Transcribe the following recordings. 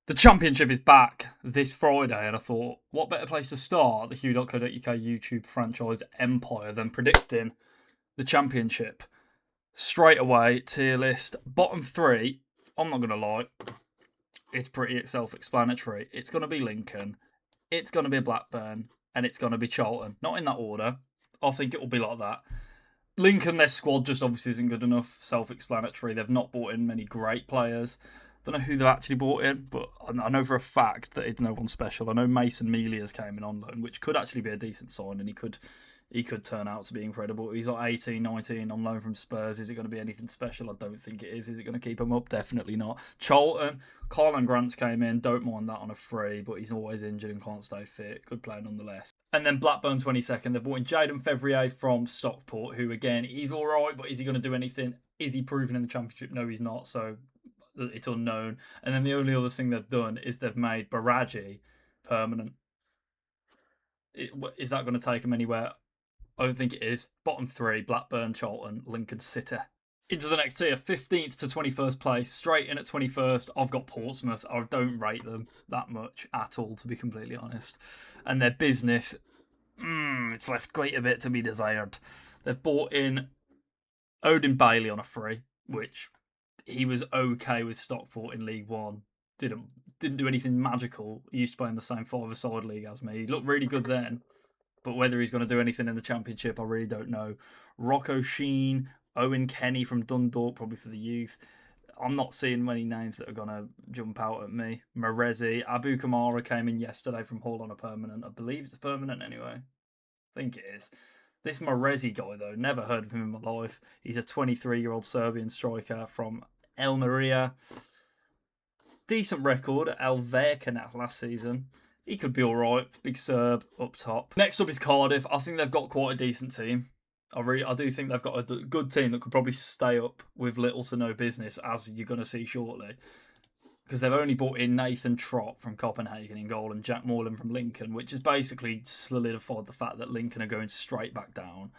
The Championship is back this Friday, and I thought, what better place to start the Hugh.co.uk YouTube franchise empire than predicting the Championship? Straight away, tier list, bottom three, I'm not going to lie, it's pretty self-explanatory. It's going to be Lincoln, it's going to be Blackburn, and it's going to be Charlton. Not in that order. I think it will be like that. Lincoln, their squad just obviously isn't good enough. Self-explanatory. They've not brought in many great players. Don't know who they've actually brought in, but I know for a fact that it's no one special. I know Mason Melia's came in on loan, which could actually be a decent sign, and he could turn out to be incredible. He's like 18, 19 on loan from Spurs. Is it going to be anything special? I don't think it is. Is it going to keep him up? Definitely not. Charlton, Carlan Grant's came in. Don't mind that on a free, but he's always injured and can't stay fit. Good player nonetheless. And then Blackburn 22nd. They've brought in Jayden Fevrier from Stockport, who again, he's all right, but is he going to do anything? Is he proven in the Championship? No, he's not. So it's unknown. And then the only other thing they've done is they've made Baraji permanent. Is that going to take him anywhere? I don't think it is. Bottom three, Blackburn, Charlton, Lincoln City. Into the next tier, 15th to 21st place. Straight in at 21st, I've got Portsmouth. I don't rate them that much at all, to be completely honest. And their business, it's left quite a bit to be desired. They've bought in Odin Bailey on a free, which he was okay with Stockport in League One. Didn't do anything magical. He used to play in the same five-a-side league as me. He looked really good then. But whether he's going to do anything in the Championship, I really don't know. Rocco Sheen, Owen Kenny from Dundalk, probably for the youth. I'm not seeing many names that are going to jump out at me. Marezi, Abu Kamara came in yesterday from Hull on a permanent. I believe it's permanent anyway. I think it is. This Marezi guy, though, never heard of him in my life. He's a 23-year-old Serbian striker from Almeria. Decent record at Alverca last season. He could be all right. Big Serb up top. Next up is Cardiff. I think they've got quite a decent team. I do think they've got a good team that could probably stay up with little to no business, as you're going to see shortly. Because they've only brought in Nathan Trott from Copenhagen in goal and Jack Moreland from Lincoln, which has basically solidified the fact that Lincoln are going straight back down.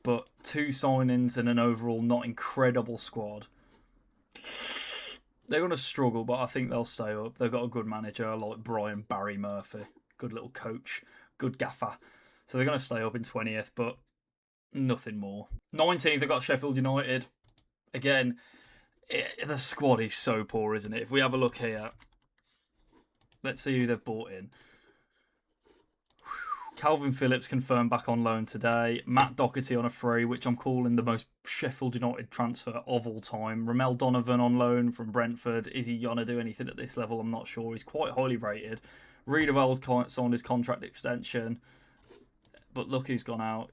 But two signings and an overall not incredible squad. They're going to struggle, but I think they'll stay up. They've got a good manager like Brian Barry Murphy. Good little coach. Good gaffer. So they're going to stay up in 20th, but nothing more. 19th, they've got Sheffield United. Again, the squad is so poor, isn't it? If we have a look here, let's see who they've brought in. Calvin Phillips confirmed back on loan today. Matt Doherty on a free, which I'm calling the most Sheffield United transfer of all time. Ramel Donovan on loan from Brentford. Is he going to do anything at this level? I'm not sure. He's quite highly rated. Riedewald signed his contract extension. But look who's gone out.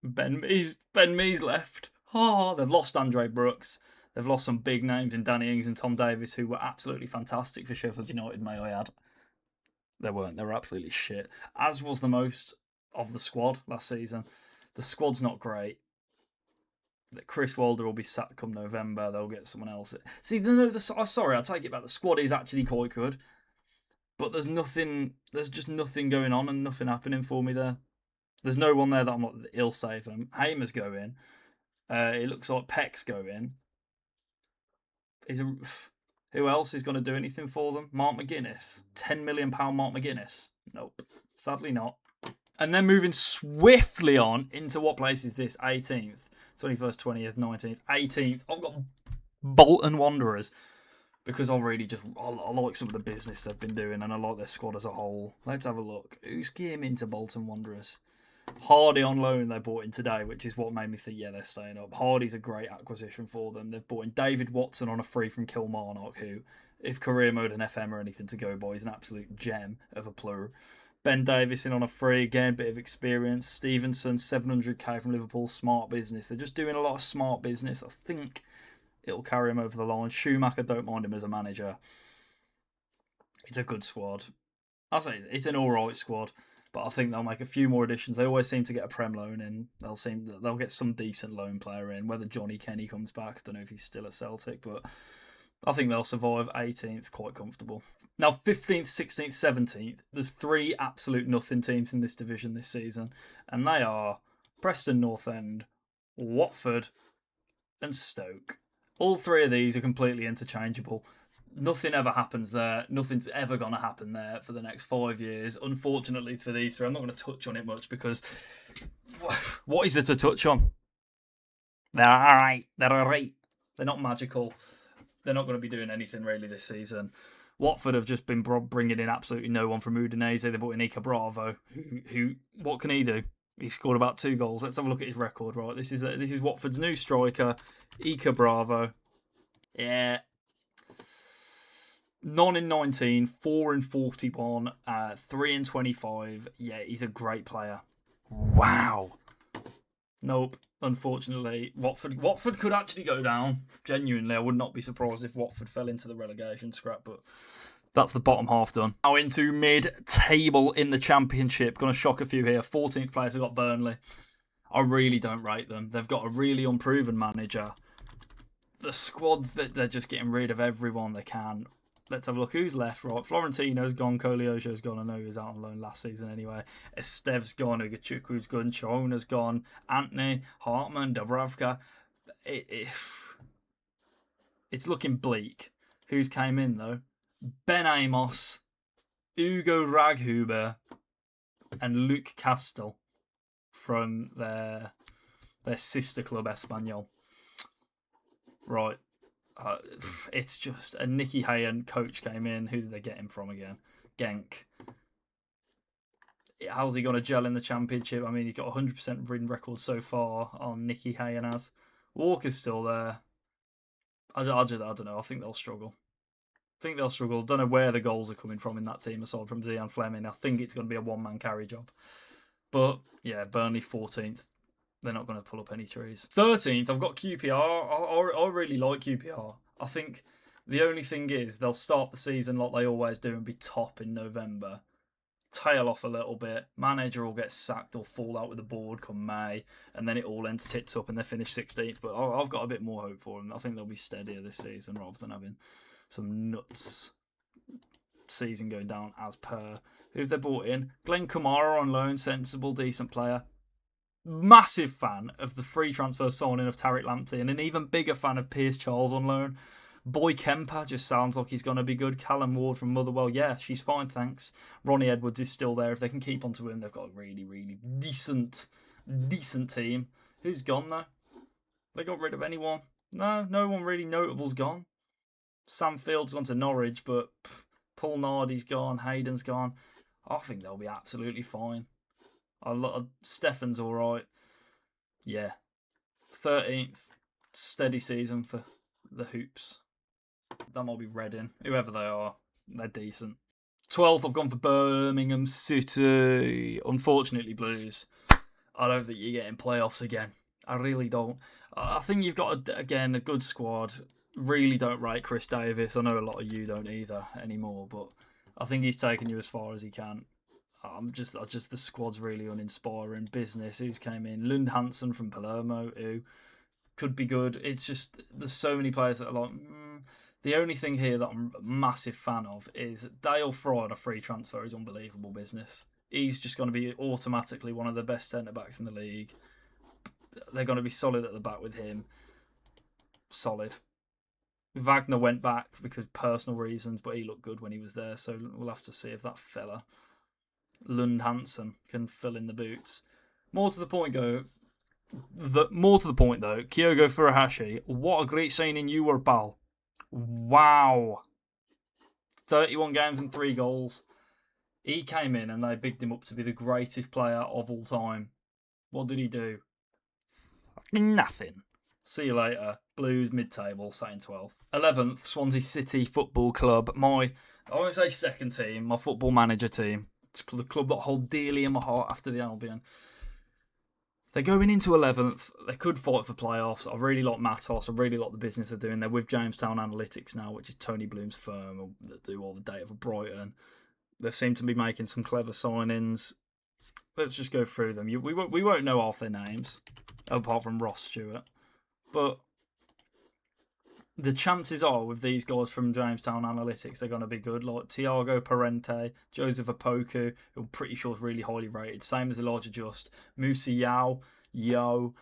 Ben Mees left. They've lost Andre Brooks. They've lost some big names in Danny Ings and Tom Davis, who were absolutely fantastic for Sheffield United, may I add. They weren't. They were absolutely shit. As was the most of the squad last season. The squad's not great. Chris Wilder will be sacked come November. They'll get someone else. See, sorry, I take it back. The squad is actually quite good. But there's just nothing going on and nothing happening for me there. There's no one there that I'm like, he'll save them. Hamer's going. It looks like Peck's going. Who else is going to do anything for them? Mark McGuinness. £10 million Mark McGuinness. Nope. Sadly not. And then moving swiftly on into what place is this? 18th. 21st, 20th, 19th, 18th. I've got Bolton Wanderers. Because I like some of the business they've been doing and I like their squad as a whole. Let's have a look. Who's came into Bolton Wanderers? Hardy on loan they bought in today, which is what made me think, yeah, they're staying up. Hardy's a great acquisition for them. They've bought in David Watson on a free from Kilmarnock, who, if career mode and FM are anything to go by, is an absolute gem of a player. Ben Davis in on a free, again, bit of experience. Stevenson, 700k from Liverpool, smart business. They're just doing a lot of smart business. I think it'll carry him over the line. Schumacher, don't mind him as a manager. It's a good squad. I'll say it's an alright squad. But I think they'll make a few more additions. They always seem to get a Prem loan in. They'll get some decent loan player in. Whether Johnny Kenny comes back, I don't know if he's still at Celtic, but I think they'll survive 18th quite comfortable. Now 15th, 16th, 17th. There's three absolute nothing teams in this division this season, and they are Preston North End, Watford, and Stoke. All three of these are completely interchangeable. Nothing ever happens there. Nothing's ever going to happen there for the next 5 years. Unfortunately for these three, I'm not going to touch on it much because what is there to touch on? They're all right. They're all right. They're not magical. They're not going to be doing anything really this season. Watford have just been bringing in absolutely no one from Udinese. They brought in Ika Bravo, who what can he do? He scored about 2 goals. Let's have a look at his record. Right, this is Watford's new striker, Ika Bravo. Yeah, 9 in 19, 4 in 41, 3 in 25. Yeah, he's a great player. Wow. Nope. Unfortunately, Watford could actually go down. Genuinely, I would not be surprised if Watford fell into the relegation scrap, but that's the bottom half done. Now into mid-table in the Championship. Going to shock a few here. 14th place, I've got Burnley. I really don't rate them. They've got a really unproven manager. The squads, they're just getting rid of everyone they can. Let's have a look who's left. Right, Florentino's gone, Koliojo's gone. I know he was out on loan last season anyway. Estev's gone, Ugachukwu's gone, Chona's gone, Antony, Hartman, Dubravka. It's looking bleak. Who's came in though? Ben Amos, Ugo Raghuber, and Luke Castle from their sister club Espanyol. Right. It's just a Nicky Hayen coach came in. Who did they get him from again? Genk. How's he going to gel in the Championship? I mean, he's got 100% win record so far on Nicky Hayen has. Walker's still there. I don't know. I think they'll struggle. Don't know where the goals are coming from in that team aside from Zian Fleming. I think it's going to be a one-man carry job. But yeah, Burnley 14th. They're not going to pull up any trees. 13th, I've got QPR. I really like QPR. I think the only thing is they'll start the season like they always do and be top in November. Tail off a little bit. Manager will get sacked or fall out with the board come May. And then it all ends tits up and they finish 16th. But I've got a bit more hope for them. I think they'll be steadier this season rather than having some nuts season going down as per. Who've they brought in? Glenn Kamara on loan. Sensible, decent player. Massive fan of the free transfer signing of Tariq Lamptey and an even bigger fan of Pierce Charles on loan. Boy Kemper just sounds like he's going to be good. Callum Ward from Motherwell, yeah, she's fine, thanks. Ronnie Edwards is still there. If they can keep on to him, they've got a really, really decent team. Who's gone, though? They got rid of anyone? No one really notable's gone. Sam Field's gone to Norwich, but Paul Nardy's gone, Hayden's gone. I think they'll be absolutely fine. Stefan's all right. Yeah. 13th. Steady season for the Hoops. That might be Reading. Whoever they are, they're decent. 12th, I've gone for Birmingham City. Unfortunately, Blues. I don't think you're getting playoffs again. I really don't. I think you've got, a good squad. Really don't rate Chris Davis. I know a lot of you don't either anymore, but I think he's taken you as far as he can. Just the squad's really uninspiring. Business, who's came in? Lund Hansen from Palermo, who could be good. It's just, there's so many players that are like, The only thing here that I'm a massive fan of is Dale Fry on a free transfer is unbelievable business. He's just going to be automatically one of the best centre-backs in the league. They're going to be solid at the back with him. Solid. Wagner went back because of personal reasons, but he looked good when he was there, so we'll have to see if that fella, Lund Hansen, can fill in the boots. More to the point, though, Kyogo Furuhashi, what a great signing you were, pal. Wow. 31 games and 3 goals. He came in and they bigged him up to be the greatest player of all time. What did he do? Nothing. See you later. Blues mid-table, sat in 12th. 11th, Swansea City Football Club. I won't say second team, my football manager team. It's the club that I hold dearly in my heart after the Albion. They're going into 11th. They could fight for playoffs. I really like Matos. I really like the business they're doing. They're with Jamestown Analytics now, which is Tony Bloom's firm that do all the data for Brighton. They seem to be making some clever signings. Let's just go through them. We won't know half their names, apart from Ross Stewart. But the chances are with these guys from Jamestown Analytics, they're going to be good. Like Tiago Parente, Joseph Opoku, who I'm pretty sure is really highly rated. Same as Elijah Just. Musa Leo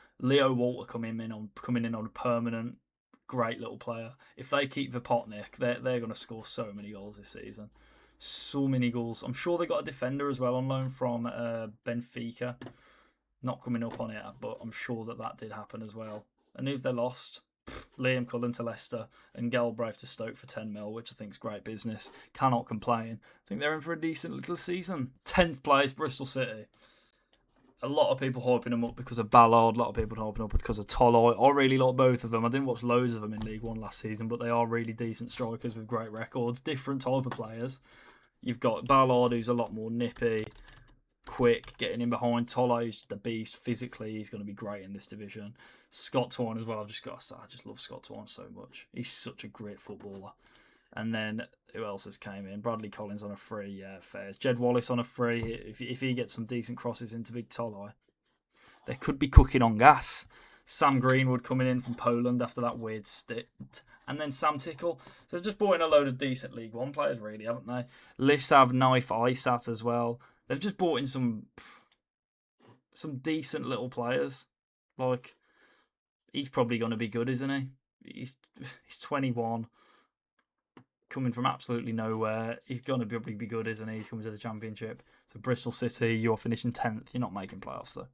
Walter coming in on a permanent. great little player. If they keep Vipotnik, they're going to score so many goals this season. So many goals. I'm sure they got a defender as well on loan from Benfica. Not coming up on it, but I'm sure that did happen as well. And if they lost, Liam Cullen to Leicester and Galbraith to Stoke for 10 mil, which I think is great business. Cannot complain. I think they're in for a decent little season. 10th place, Bristol City. A lot of people hyping them up because of Ballard. A lot of people hyping up because of Toloi. I really like both of them. I didn't watch loads of them in League One last season, but they are really decent strikers with great records. Different type of players. You've got Ballard, who's a lot more nippy, quick, getting in behind. Tollo's the beast physically. He's going to be great in this division. Scott Twine as well. I've just got to say, I just love Scott Twine so much. He's such a great footballer. And then who else has came in? Bradley Collins on a free, yeah, fair. Jed Wallace on a free. If he gets some decent crosses into Big Toloi, they could be cooking on gas. Sam Greenwood coming in from Poland after that weird stint. And then Sam Tickle. So they've just brought in a load of decent League One players, really, haven't they? Lissav, Knife, Isat as well. They've just brought in some decent little players. Like, he's probably going to be good, isn't he? He's 21. Coming from absolutely nowhere. He's going to probably be good, isn't he? He's coming to the Championship. So Bristol City, you're finishing 10th. You're not making playoffs, though.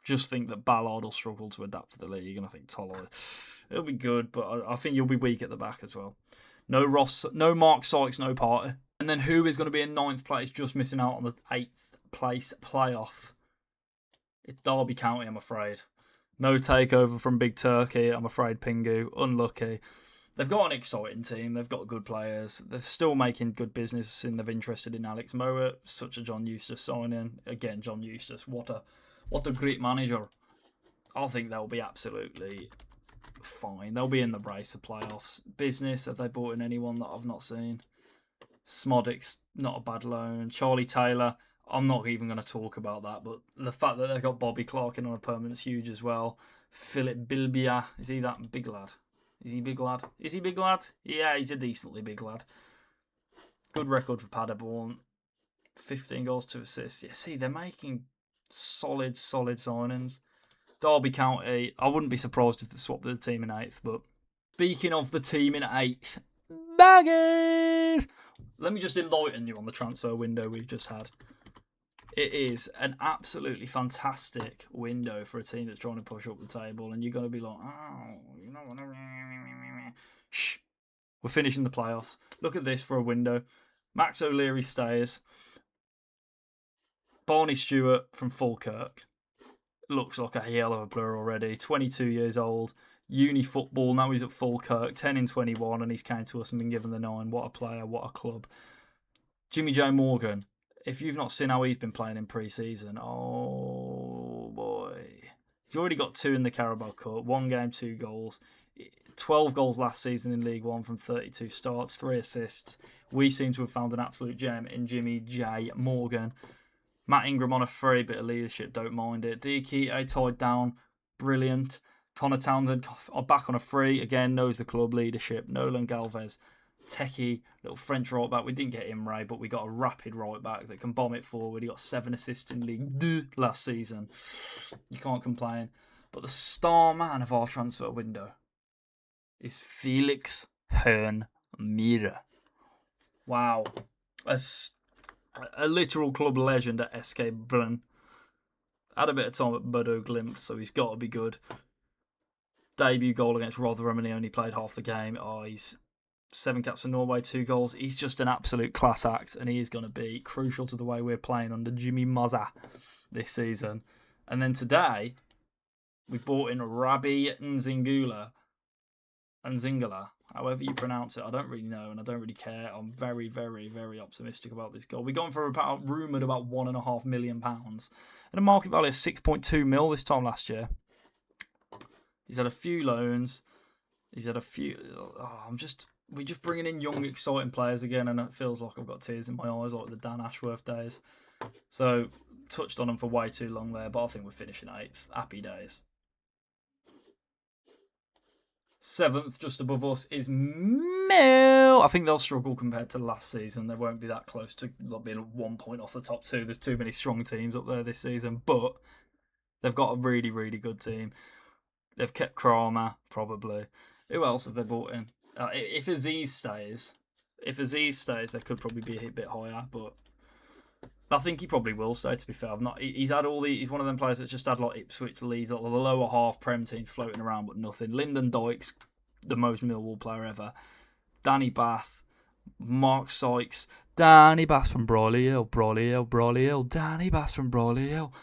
Just think that Ballard will struggle to adapt to the league, and I think Toloi, it'll be good, but I think you'll be weak at the back as well. No Mark Sykes, no party. And then who is going to be in 9th place, just missing out on the 8th place playoff? It's Derby County, I'm afraid. No takeover from Big Turkey, I'm afraid, Pingu. Unlucky. They've got an exciting team. They've got good players. They're still making good business, and they've interested in Alex Mowat. Such a John Eustace signing. Again, John Eustace. What a great manager. I think they'll be absolutely fine. They'll be in the race for playoffs. Business, have they brought in anyone that I've not seen? Smodic's not a bad loan. Charlie Taylor, I'm not even going to talk about that, but the fact that they've got Bobby Clark in on a permanent is huge as well. Philip Bilbia, is he that big lad? Is he big lad? Is he big lad? Yeah, he's a decently big lad. Good record for Paderborn. 15 goals, 2 assists. Yeah, see, they're making solid signings. Derby County, I wouldn't be surprised if they swapped the team in 8th, but speaking of the team in 8th, Baggers! Let me just enlighten you on the transfer window we've just had. It is an absolutely fantastic window for a team that's trying to push up the table, and you're going to be like, oh, you know what? Shh. We're finishing the playoffs. Look at this for a window. Max O'Leary stays. Barney Stewart from Falkirk. Looks like a hell of a player already. 22 years old. Uni football. Now he's at Falkirk. 10 in 21, and he's came to us and been given the 9. What a player. What a club. Jimmy J. Morgan. If you've not seen how he's been playing in pre-season, oh boy. He's already got 2 in the Carabao Cup. 1 game, 2 goals. 12 goals last season in League One from 32 starts. 3 assists. We seem to have found an absolute gem in Jimmy J. Morgan. Matt Ingram on a free, bit of leadership, don't mind it. Diakite tied down, brilliant. Connor Townsend back on a free, again, knows the club, leadership. Nolan Galvez, techie, little French right back. We didn't get Imre, but we got a rapid right back that can bomb it forward. He got 7 assists in League 2 last season. You can't complain. But the star man of our transfer window is Felix Hearn Mira. Wow. A literal club legend at SK Brunn. Had a bit of time at Bodo Glimt, so he's got to be good. Debut goal against Rotherham, and he only played half the game. Oh, he's 7 caps for Norway, 2 goals. He's just an absolute class act, and he is going to be crucial to the way we're playing under Jimmy Mozza this season. And then today, we brought in Rabbi Nzingula, however you pronounce it. I don't really know, and I don't really care. I'm very, very, very optimistic about this goal. We got him for rumoured about £1.5 million, and a market value of 6.2 mil this time last year. He's had a few loans. He's had a few. We're just bringing in young, exciting players again, and it feels like I've got tears in my eyes, like the Dan Ashworth days. So touched on them for way too long there, but I think we're finishing 8th. Happy days. 7th, just above us, is Mill. I think they'll struggle compared to last season. They won't be that close to being 1 point off the top 2. There's too many strong teams up there this season, but they've got a really, really good team. They've kept Kramer, probably. Who else have they brought in? If Aziz stays, they could probably be a bit higher, but I think he probably will stay, to be fair. He's had he's one of them players that's just had like Ipswich, Leeds, like the lower half Prem teams floating around, but nothing. Lyndon Dykes, the most Millwall player ever. Danny Bath, Mark Sykes, Danny Bath from Brawley Hill, Danny Bath from Brawley Hill.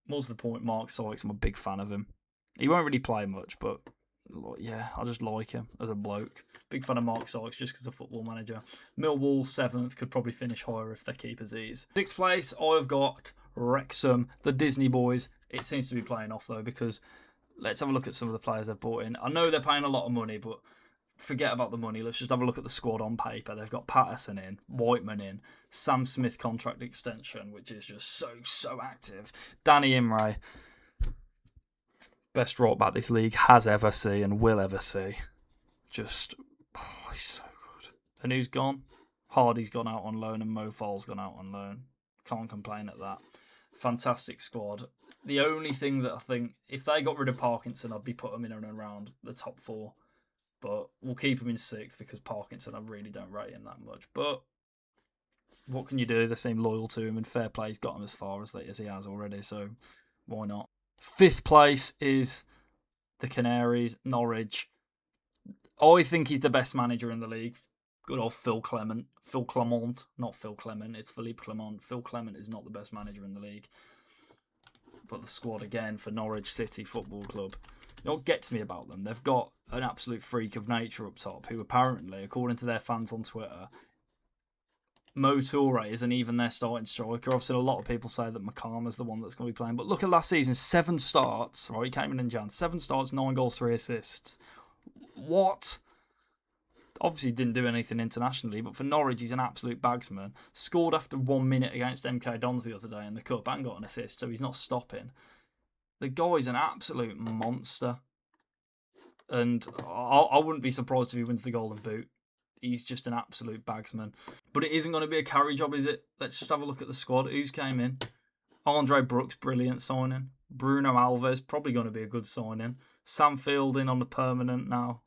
What's the point? Mark Sykes, I'm a big fan of him. He won't really play much, but yeah, I just like him as a bloke. Big fan of Mark Sykes just because of Football Manager. Millwall 7th, could probably finish higher if they keep Aziz. 6th place, I've got Wrexham, the Disney boys. It seems to be playing off though, because let's have a look at some of the players they've brought in. I know they're paying a lot of money, but forget about the money. Let's just have a look at the squad on paper. They've got Patterson in, Whiteman in, Sam Smith contract extension, which is just so active. Danny Imre, best right back this league has ever seen and will ever see. Just, he's so good. And who's gone? Hardy's gone out on loan and Mo Fall's gone out on loan. Can't complain at that. Fantastic squad. The only thing that I think, if they got rid of Parkinson, I'd be putting him in and around the top 4. But we'll keep him in 6th because Parkinson, I really don't rate him that much. But what can you do? They seem loyal to him, and fair play's got him as far as he has already, so why not? 5th place is the Canaries, Norwich. I think he's the best manager in the league. Good old Phil Clement. Not Phil Clement, it's Philippe Clement. Phil Clement is not the best manager in the league. But the squad again for Norwich City Football Club. You know what gets me about them? They've got an absolute freak of nature up top who apparently, according to their fans on Twitter, Mo Toure isn't even their starting striker. I've seen a lot of people say that Makama's the one that's going to be playing. But look at last season, 7 starts. Right, he came in Jan. 7 starts, 9 goals, 3 assists. What? Obviously didn't do anything internationally, but for Norwich, he's an absolute bagsman. Scored after 1 minute against MK Dons the other day in the Cup and got an assist, so he's not stopping. The guy's an absolute monster. And I wouldn't be surprised if he wins the Golden Boot. He's just an absolute bagsman. But it isn't going to be a carry job, is it? Let's just have a look at the squad. Who's came in? Andre Brooks, brilliant signing. Bruno Alves, probably going to be a good signing. Sam Fielding on the permanent now.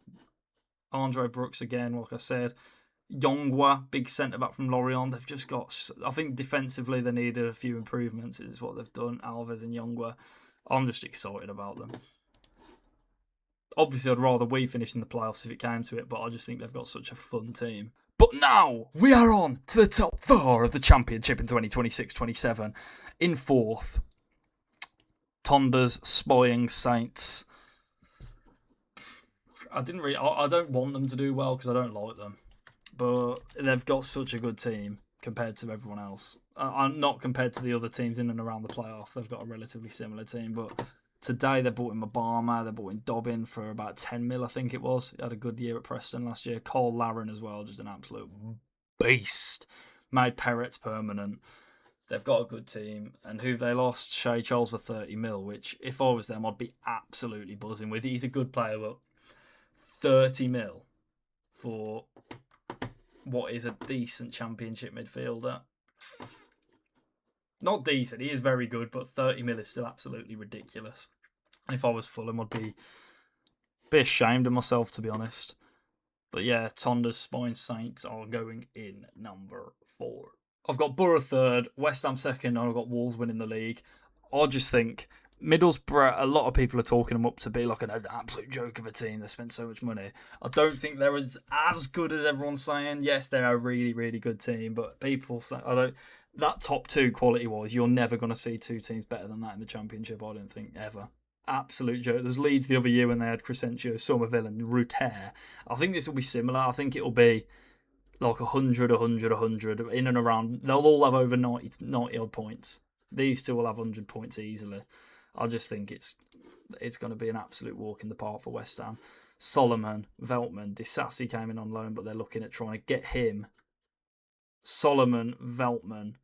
Andre Brooks again, like I said. Yongwa, big centre-back from Lorient. They've just got... I think defensively they needed a few improvements, is what they've done. Alves and Yongwa. I'm just excited about them. Obviously, I'd rather we finish in the playoffs if it came to it, but I just think they've got such a fun team. But now, we are on to the top 4 of the Championship in 2026-27. In 4th, Tondas, Spying Saints. I don't want them to do well because I don't like them. But they've got such a good team compared to everyone else. I'm not compared to the other teams in and around the playoff. They've got a relatively similar team, but today they bought in Mabama, they bought in Dobbin for about 10 mil, I think it was. He had a good year at Preston last year. Cole Laren as well, just an absolute beast. Made Perrett permanent. They've got a good team. And who they lost? Shea Charles for 30 mil, which if I was them, I'd be absolutely buzzing with. He's a good player, but 30 mil for what is a decent Championship midfielder. Not decent, he is very good, but 30 mil is still absolutely ridiculous. And if I was Fulham, I'd be ashamed of myself, to be honest. But yeah, Tondas, Spine Saints are going in number 4. I've got Borough 3rd, West Ham 2nd, and I've got Wolves winning the league. I just think Middlesbrough, a lot of people are talking them up to be like an absolute joke of a team. They spent so much money. I don't think they're as good as everyone's saying. Yes, they're a really, really good team, but people say that top 2 quality-wise, you're never going to see 2 teams better than that in the Championship. I don't think ever. Absolute joke. There's Leeds the other year when they had Crescencio, Somerville, and Ruter. I think this will be similar. I think it'll be like 100, 100, 100 in and around. They'll all have over 90 odd points. These 2 will have 100 points easily. I just think it's going to be an absolute walk in the park for West Ham. Solomon, Veltman, Disasi came in on loan, but they're looking at trying to get him. Solomon, Veltman,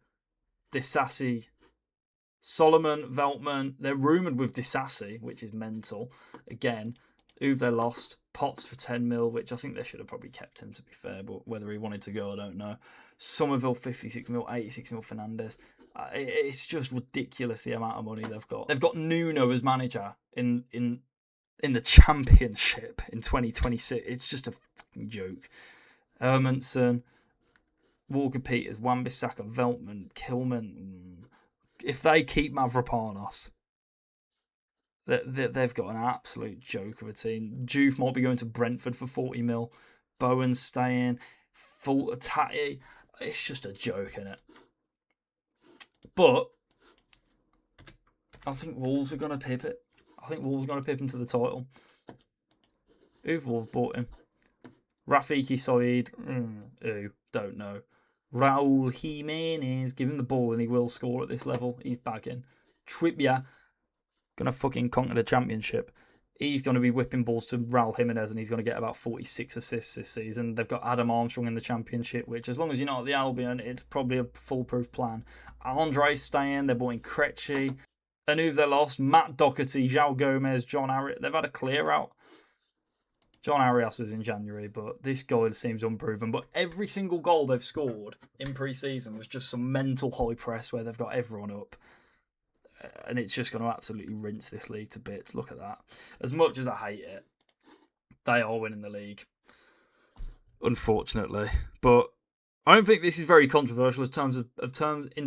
Disasi. Solomon, Veltman. They're rumoured with Disasi, which is mental. Again, Who've they lost? Potts for 10 mil, which I think they should have probably kept him, to be fair, but whether he wanted to go, I don't know. Somerville, 56 mil, 86 mil Fernandez. It's just ridiculous the amount of money they've got. They've got Nuno as manager in the Championship in 2026. It's just a fucking joke. Hermanson, Walker-Peters, Wan-Bissaka, Veltman, Kilman. If they keep Mavropanos, they've got an absolute joke of a team. Juve might be going to Brentford for 40 mil. Bowen's staying. Full Tati. It's just a joke, isn't it? But I think Wolves are going to pip it. I think Wolves are going to pip him to the title. Who've Wolves bought him? Rafiki Saeed. Don't know. Raul Jimenez. Give him the ball and he will score at this level. He's bagging. Trippier. Going to fucking conquer the Championship. He's going to be whipping balls to Raul Jimenez and he's going to get about 46 assists this season. They've got Adam Armstrong in the Championship, which as long as you're not at the Albion, it's probably a foolproof plan. Andre's staying. They're bought in Krejci. And who've they lost? Matt Doherty, João Gomez, John Arias. They've had a clear out. John Arias is in January, but this goal seems unproven. But every single goal they've scored in pre-season was just some mental high press where they've got everyone up. And it's just going to absolutely rinse this league to bits. Look at that. As much as I hate it, they are winning the league. Unfortunately. But I don't think this is very controversial in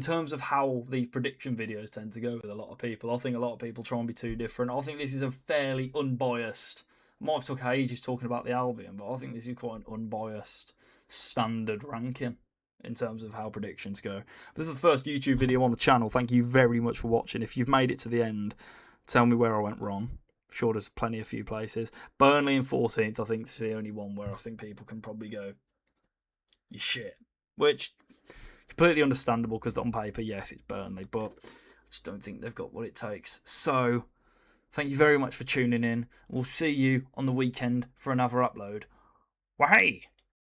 terms of how these prediction videos tend to go with a lot of people. I think a lot of people try and be too different. I think this is a fairly unbiased. I might have took ages talking about the Albion, but I think this is quite an unbiased standard ranking in terms of how predictions go. This is the first YouTube video on the channel. Thank you very much for watching. If you've made it to the end, tell me where I went wrong. Sure, there's plenty of few places. Burnley in 14th, I think is the only one where I think people can probably go, you shit. Which, completely understandable because on paper, yes, it's Burnley, but I just don't think they've got what it takes. So, thank you very much for tuning in. We'll see you on the weekend for another upload. Wahey!